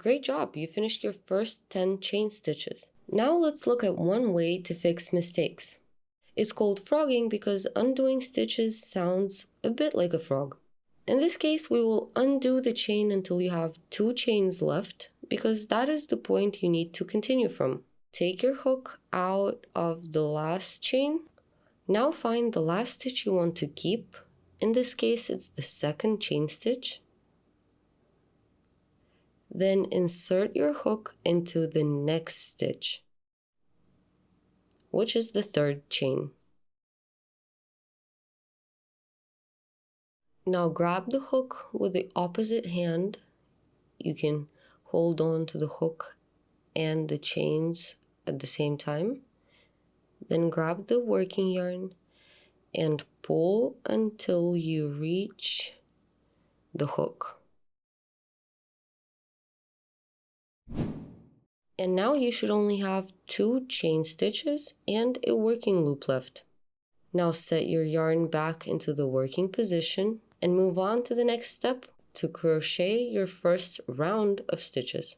Great job, you finished your first 10 chain stitches. Now let's look at one way to fix mistakes. It's called frogging because undoing stitches sounds a bit like a frog. In this case, we will undo the chain until you have 2 chains left, because that is the point you need to continue from. Take your hook out of the last chain. Now find the last stitch you want to keep. In this case, it's the second chain stitch. Then insert your hook into the next stitch, which is the third chain. Now grab the hook with the opposite hand. You can hold on to the hook and the chains at the same time. Then grab the working yarn and pull until you reach the hook. And now you should only have 2 chain stitches and a working loop left. Now set your yarn back into the working position and move on to the next step to crochet your first round of stitches.